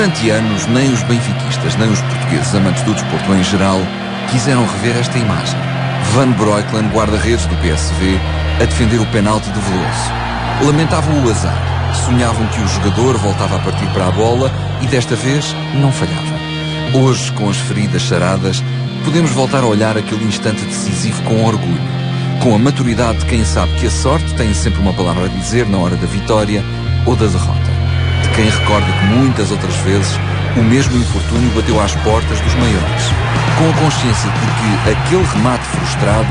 Durante anos, nem os benfiquistas, nem os portugueses amantes do desporto em geral quiseram rever esta imagem. Van Breukelen, guarda-redes do PSV, a defender o penalti de Veloso. Lamentavam o azar. Sonhavam que o jogador voltava a partir para a bola e desta vez não falhava. Hoje, com as feridas saradas, podemos voltar a olhar aquele instante decisivo com orgulho, com a maturidade de quem sabe que a sorte tem sempre uma palavra a dizer na hora da vitória ou da derrota. De quem recorda que muitas outras vezes o mesmo infortúnio bateu às portas dos maiores, com a consciência de que aquele remate frustrado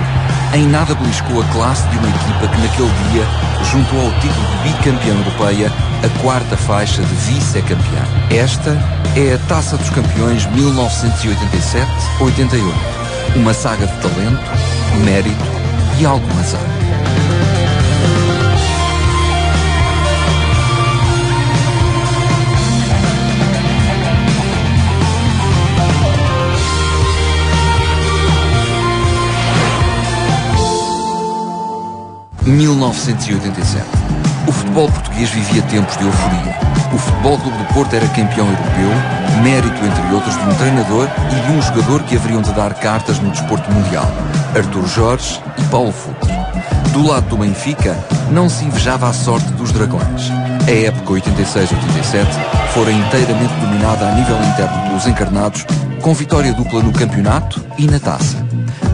em nada beliscou a classe de uma equipa que naquele dia juntou ao título de bicampeã europeia a quarta faixa de vice-campeã. Esta é a Taça dos Campeões 1987-88, uma saga de talento, mérito e algum azar. Em 1987, o futebol português vivia tempos de euforia. O Futebol Clube do Porto era campeão europeu, mérito, entre outros, de um treinador e de um jogador que haveriam de dar cartas no desporto mundial, Artur Jorge e Paulo Futre. Do lado do Benfica, não se invejava a sorte dos dragões. A época 86-87 fora inteiramente dominada a nível interno pelos encarnados, com vitória dupla no campeonato e na taça.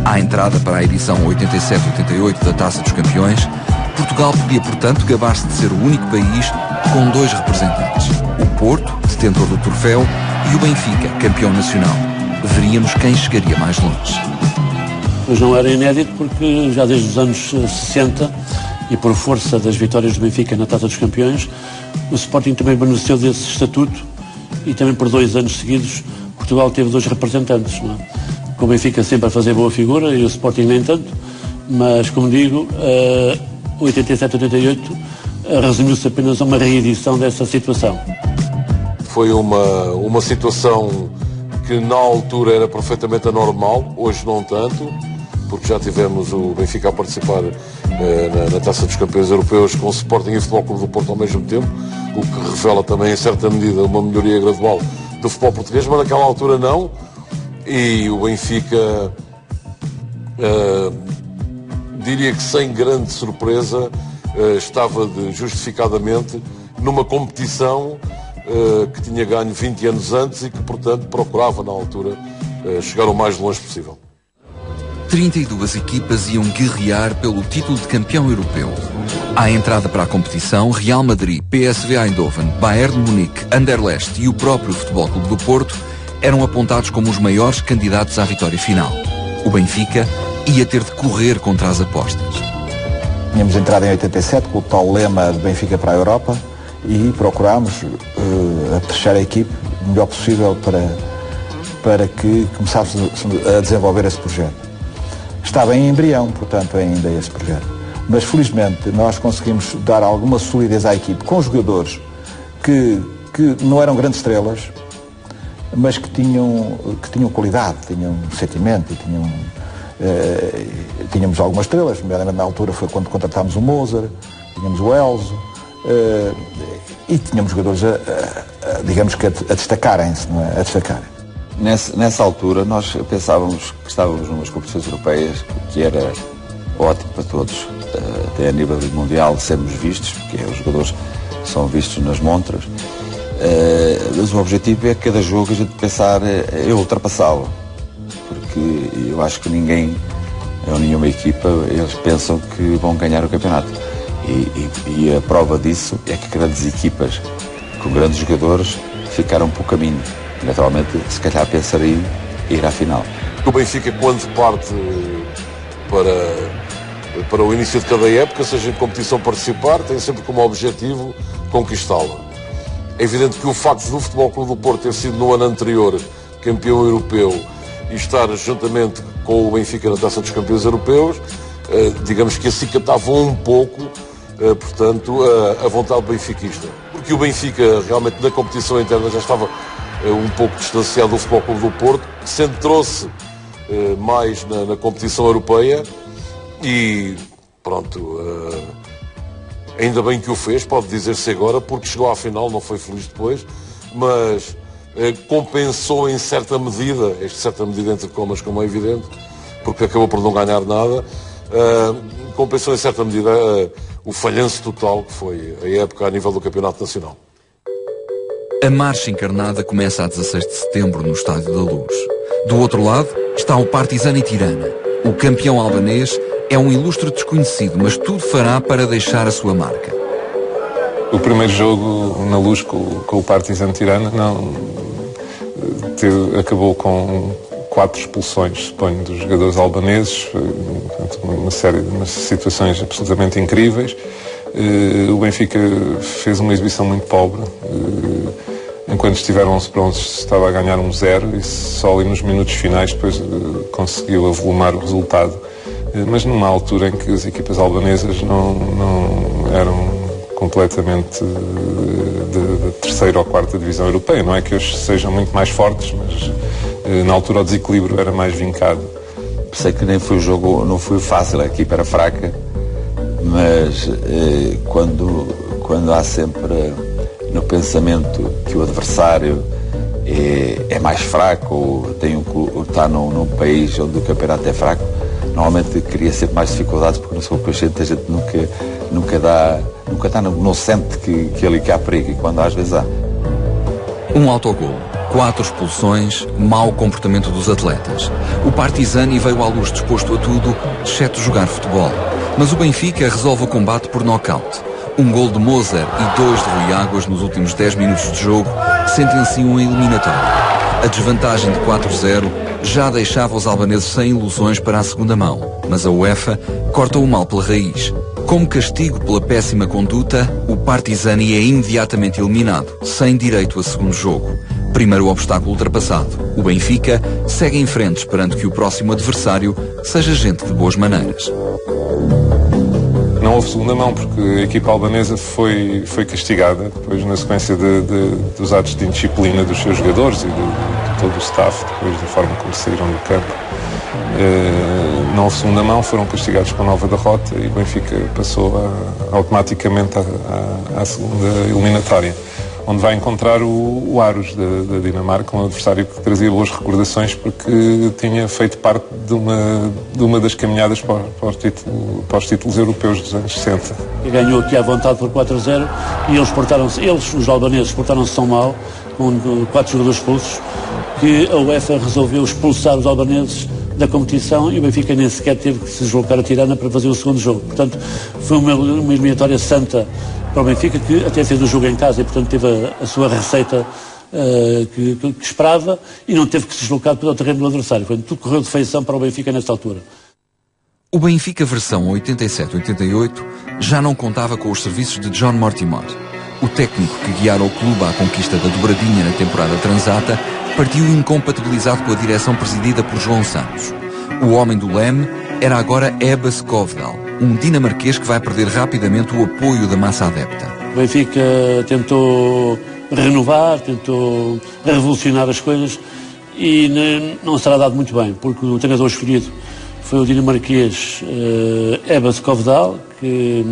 À entrada para a edição 87-88 da Taça dos Campeões, Portugal podia, portanto, gabar-se de ser o único país com dois representantes. O Porto, detentor do troféu, e o Benfica, campeão nacional. Veríamos quem chegaria mais longe. Mas não era inédito porque já desde os anos 60 e por força das vitórias do Benfica na Taça dos Campeões, o Sporting também beneficiou desse estatuto e também por 2 anos seguidos Portugal teve 2 representantes, não é? Com o Benfica sempre a fazer boa figura e o Sporting nem tanto, mas como digo, 87-88 resumiu-se apenas a uma reedição dessa situação. Foi uma situação que na altura era perfeitamente anormal, hoje não tanto, porque já tivemos o Benfica a participar na Taça dos Campeões Europeus com o Sporting e o Futebol Clube do Porto ao mesmo tempo, o que revela também em certa medida uma melhoria gradual do futebol português, mas naquela altura não. E o Benfica, diria que sem grande surpresa, estava justificadamente numa competição que tinha ganho 20 anos antes e que, portanto, procurava, na altura, chegar o mais longe possível. 32 equipas iam guerrear pelo título de campeão europeu. À entrada para a competição, Real Madrid, PSV Eindhoven, Bayern de Munique, Anderlecht e o próprio Futebol Clube do Porto eram apontados como os maiores candidatos à vitória final. O Benfica ia ter de correr contra as apostas. Tínhamos entrado em 87 com o tal lema de Benfica para a Europa e procurámos a terceira equipe o melhor possível para que começássemos a desenvolver esse projeto. Estava em embrião, portanto, ainda esse projeto. Mas, felizmente, nós conseguimos dar alguma solidez à equipe com jogadores que não eram grandes estrelas, mas que tinham qualidade, tinham sentimento e tínhamos algumas estrelas. Na altura foi quando contratámos o Mozart, tínhamos o Elzo e tínhamos jogadores digamos que a destacarem-se, não é? A destacarem. Nessa altura nós pensávamos que estávamos numas competições europeias que era ótimo para todos, até a nível mundial sermos vistos, porque os jogadores são vistos nas montras. Mas o objetivo é cada jogo a gente pensar em ultrapassá-lo, porque eu acho que ninguém, ou nenhuma equipa, eles pensam que vão ganhar o campeonato e a prova disso é que grandes equipas com grandes jogadores ficaram pelo caminho. Naturalmente, se calhar pensariam em ir à final. O Benfica, quando parte para o início de cada época, seja em competição participar, tem sempre como objetivo conquistá-la. É evidente que o facto do Futebol Clube do Porto ter sido no ano anterior campeão europeu e estar juntamente com o Benfica na Taça dos Campeões Europeus, digamos que acicatava um pouco, portanto, a vontade benfiquista. Porque o Benfica realmente na competição interna já estava um pouco distanciado do Futebol Clube do Porto, centrou-se mais na competição europeia e pronto, ainda bem que o fez, pode dizer-se agora, porque chegou à final, não foi feliz depois, mas compensou em certa medida, entre comas, como é evidente, porque acabou por não ganhar nada, compensou em certa medida o falhanço total que foi a época a nível do Campeonato Nacional. A marcha encarnada começa a 16 de setembro no Estádio da Luz. Do outro lado está o Partizani Tirana. O campeão albanês é um ilustre desconhecido, mas tudo fará para deixar a sua marca. O primeiro jogo na Luz com o Partizani Tirana acabou com 4 expulsões, suponho, dos jogadores albaneses, uma série de situações absolutamente incríveis. O Benfica fez uma exibição muito pobre. Enquanto estiveram 11 para 11, estava a ganhar 1-0 e só ali nos minutos finais depois conseguiu avolumar o resultado. Mas numa altura em que as equipas albanesas não eram completamente da terceira ou quarta divisão europeia. Não é que hoje sejam muito mais fortes, mas na altura o desequilíbrio era mais vincado. Sei que nem foi o jogo, não foi fácil, a equipa era fraca, mas quando há sempre no pensamento que o adversário é mais fraco ou está num país onde o campeonato é fraco, normalmente cria sempre mais dificuldades, porque no seu consciente a gente não sente que ali há perigo, e quando às vezes há. Um autogol, 4 expulsões, mau comportamento dos atletas. O Partizani veio à Luz disposto a tudo, exceto jogar futebol. Mas o Benfica resolve o combate por nocaute. Um gol de Moser e 2 de Rui Águas nos últimos 10 minutos de jogo sentenciam a eliminatória. A desvantagem de 4-0 já deixava os albaneses sem ilusões para a segunda mão, mas a UEFA corta o mal pela raiz. Como castigo pela péssima conduta, o Partizani é imediatamente eliminado, sem direito a segundo jogo. Primeiro obstáculo ultrapassado, o Benfica segue em frente esperando que o próximo adversário seja gente de boas maneiras. Não houve segunda mão porque a equipa albanesa foi castigada depois na sequência dos atos de indisciplina dos seus jogadores e de todo o staff, depois da forma como saíram do campo. Não houve segunda mão, foram castigados com nova derrota e o Benfica passou automaticamente à segunda eliminatória, onde vai encontrar o Aros da Dinamarca, um adversário que trazia boas recordações porque tinha feito parte de uma das caminhadas para os títulos europeus dos anos 60. E ganhou aqui à vontade por 4-0 e os albaneses portaram-se tão mal, com 4 jogadores expulsos, que a UEFA resolveu expulsar os albaneses da competição e o Benfica nem sequer teve que se deslocar a Tirana para fazer o segundo jogo. Portanto, foi uma eliminatória santa para o Benfica, que até fez o jogo em casa e, portanto, teve a sua receita que esperava e não teve que se deslocar para o terreno do adversário. Portanto, tudo correu de feição para o Benfica nesta altura. O Benfica versão 87-88 já não contava com os serviços de John Mortimer. O técnico que guiara o clube à conquista da dobradinha na temporada transata partiu incompatibilizado com a direção presidida por João Santos. O homem do leme era agora Ebba Skovdal, um dinamarquês que vai perder rapidamente o apoio da massa adepta. O Benfica tentou renovar, tentou revolucionar as coisas e não será dado muito bem, porque o treinador escolhido foi o dinamarquês Ebba Skovdal, que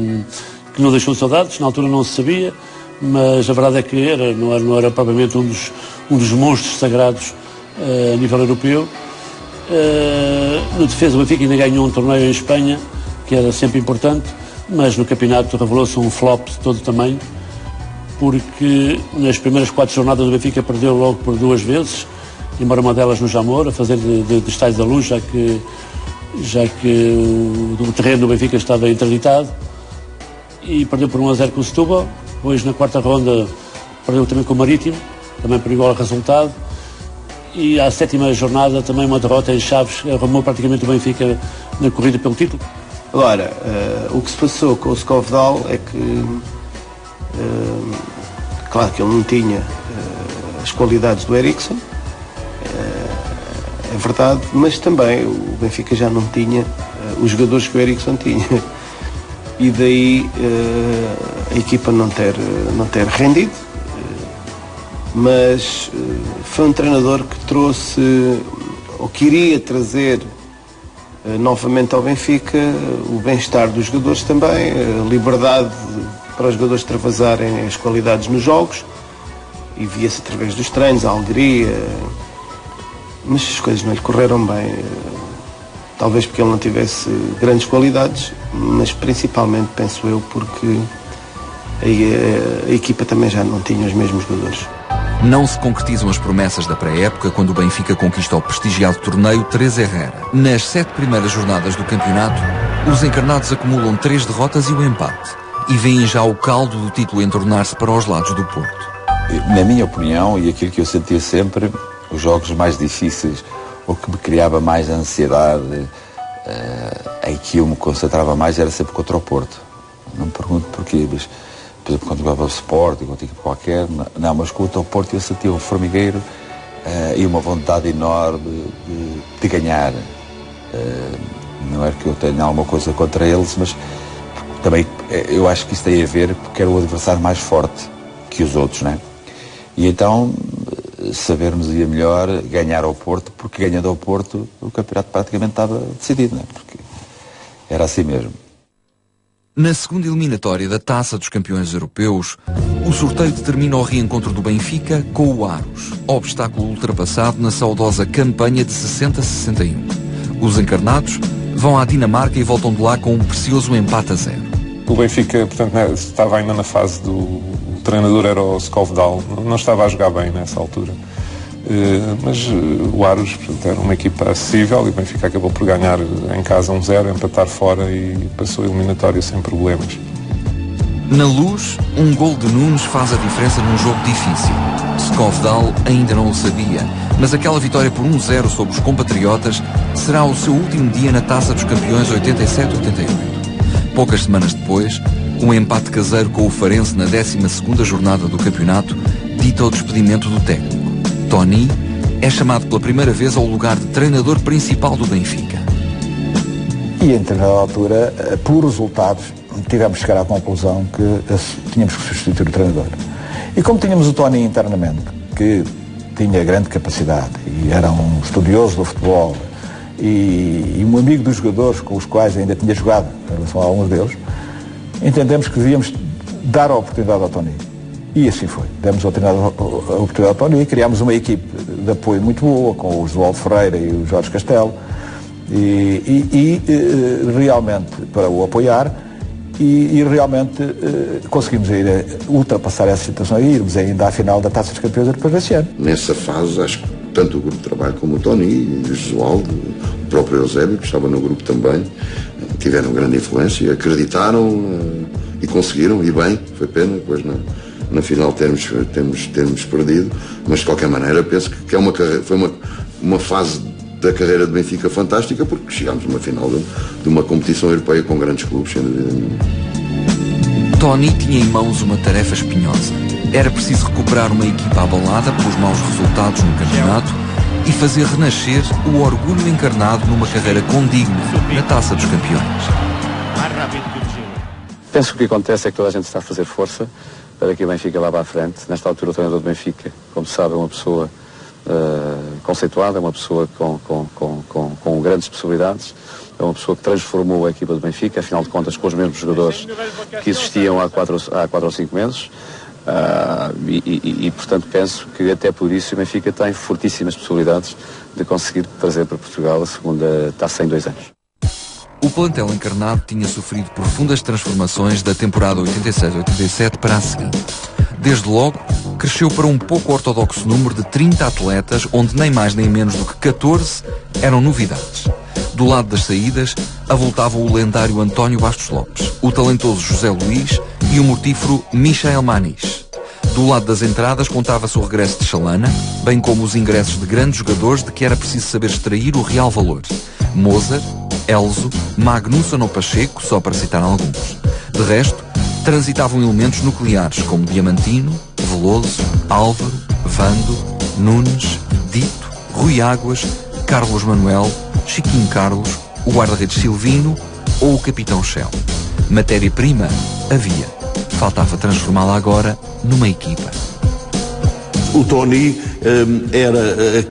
não deixou saudades, na altura não se sabia, mas a verdade é que não era propriamente um dos monstros sagrados a nível europeu. No defesa, o Benfica ainda ganhou um torneio em Espanha, que era sempre importante, mas no campeonato revelou-se um flop de todo o tamanho, porque nas primeiras 4 jornadas o Benfica perdeu logo por 2 vezes, embora uma delas no Jamor, a fazer de Estádio da Luz, já que o terreno do Benfica estava interditado, e perdeu por 1-0 com o Setúbal. Depois, na 4ª ronda, perdeu também com o Marítimo, também por igual resultado. E à 7ª jornada, também uma derrota em Chaves, arrumou praticamente o Benfica na corrida pelo título. Agora, o que se passou com o Skovdal é que, claro que ele não tinha as qualidades do Eriksson, é verdade, mas também o Benfica já não tinha os jogadores que o Eriksson tinha. E daí a equipa não ter rendido, mas foi um treinador que trouxe, ou queria trazer novamente ao Benfica, o bem-estar dos jogadores também, a liberdade para os jogadores extravasarem as qualidades nos jogos e via-se através dos treinos, a alegria, mas as coisas não lhe correram bem, talvez porque ele não tivesse grandes qualidades, mas principalmente, penso eu, porque a equipa também já não tinha os mesmos jogadores. Não se concretizam as promessas da pré-época quando o Benfica conquista o prestigiado torneio 3 Herrera. Nas 7 primeiras jornadas do campeonato, os encarnados acumulam 3 derrotas e o empate, e veem já o caldo do título entornar-se para os lados do Porto. Na minha opinião, e aquilo que eu sentia sempre, os jogos mais difíceis, ou que me criava mais ansiedade, em que eu me concentrava mais, era sempre contra o Porto. Não me pergunto porquê, mas por exemplo, quando jogava o Sporting, ou tipo qualquer, não, mas contra o Porto eu sentia um formigueiro e uma vontade enorme de ganhar. Não é que eu tenha alguma coisa contra eles, mas também eu acho que isso tem a ver porque era o adversário mais forte que os outros, né? E então sabermos ia melhor ganhar ao Porto, porque ganhando ao Porto o campeonato praticamente estava decidido, né? Porque era assim mesmo. Na segunda eliminatória da Taça dos Campeões Europeus, o sorteio determina o reencontro do Benfica com o Aros, obstáculo ultrapassado na saudosa campanha de 60-61. Os encarnados vão à Dinamarca e voltam de lá com um precioso empate a 0. O Benfica, portanto, estava ainda na fase do... O treinador era o Skovdal, não estava a jogar bem nessa altura. Mas o Aros, portanto, era uma equipa acessível e o Benfica acabou por ganhar em casa 1-0, empatar fora e passou a eliminatória sem problemas. Na Luz, um gol de Nunes faz a diferença num jogo difícil. Skovdal ainda não o sabia, mas aquela vitória por 1-0 sobre os compatriotas será o seu último dia na Taça dos Campeões 87-88. Poucas semanas depois, um empate caseiro com o Farense na 12ª jornada do campeonato dita o despedimento do técnico. Tony é chamado pela primeira vez ao lugar de treinador principal do Benfica. E em determinada altura, por resultados, tivemos de chegar à conclusão que tínhamos que substituir o treinador. E como tínhamos o Tony internamente, que tinha grande capacidade e era um estudioso do futebol e um amigo dos jogadores com os quais ainda tinha jogado, em relação a alguns deles, entendemos que devíamos dar a oportunidade ao Tony. E assim foi. Demos a oportunidade ao Tony e criámos uma equipe de apoio muito boa, com o João Ferreira e o Jorge Castelo, e realmente para o apoiar, e realmente conseguimos ultrapassar essa situação e irmos ainda à final da Taça dos Campeões Europeus deste ano. Nessa fase, acho que tanto o grupo de trabalho como o Tony, o Josualdo, o próprio Eusébio, que estava no grupo também, tiveram grande influência, acreditaram e conseguiram, e bem, foi pena, depois na final termos perdido, mas de qualquer maneira penso que foi uma fase da carreira de Benfica fantástica, porque chegámos a uma final de uma competição europeia com grandes clubes, sem dúvida nenhuma. Tony tinha em mãos uma tarefa espinhosa. Era preciso recuperar uma equipa abalada pelos maus resultados no campeonato e fazer renascer o orgulho encarnado numa carreira condigna na Taça dos Campeões. Penso que o que acontece é que toda a gente está a fazer força para que o Benfica vá para a frente. Nesta altura o treinador do Benfica, como se sabe, é uma pessoa conceituada, é uma pessoa com grandes possibilidades, é uma pessoa que transformou a equipa do Benfica, afinal de contas com os mesmos jogadores que existiam há 4 ou 5 meses, e portanto penso que até por isso o Benfica tem fortíssimas possibilidades de conseguir trazer para Portugal a segunda taça em 2 anos. O plantel encarnado tinha sofrido profundas transformações da temporada 86-87 para a seguinte. Desde logo, cresceu para um pouco ortodoxo número de 30 atletas, onde nem mais nem menos do que 14 eram novidades. Do lado das saídas, avultavam o lendário António Bastos Lopes, o talentoso José Luís e o mortífero Michael Maniche. Do lado das entradas contava-se o regresso de Chalana, bem como os ingressos de grandes jogadores de que era preciso saber extrair o real valor. Mozart, Elzo, Magnussen ou Pacheco, só para citar alguns. De resto, transitavam elementos nucleares como Diamantino, Veloso, Álvaro, Vando, Nunes, Dito, Rui Águas, Carlos Manuel, Chiquinho Carlos, o guarda-redes Silvino ou o capitão Shell. Matéria-prima havia. Faltava transformá-la agora numa equipa. O Tony era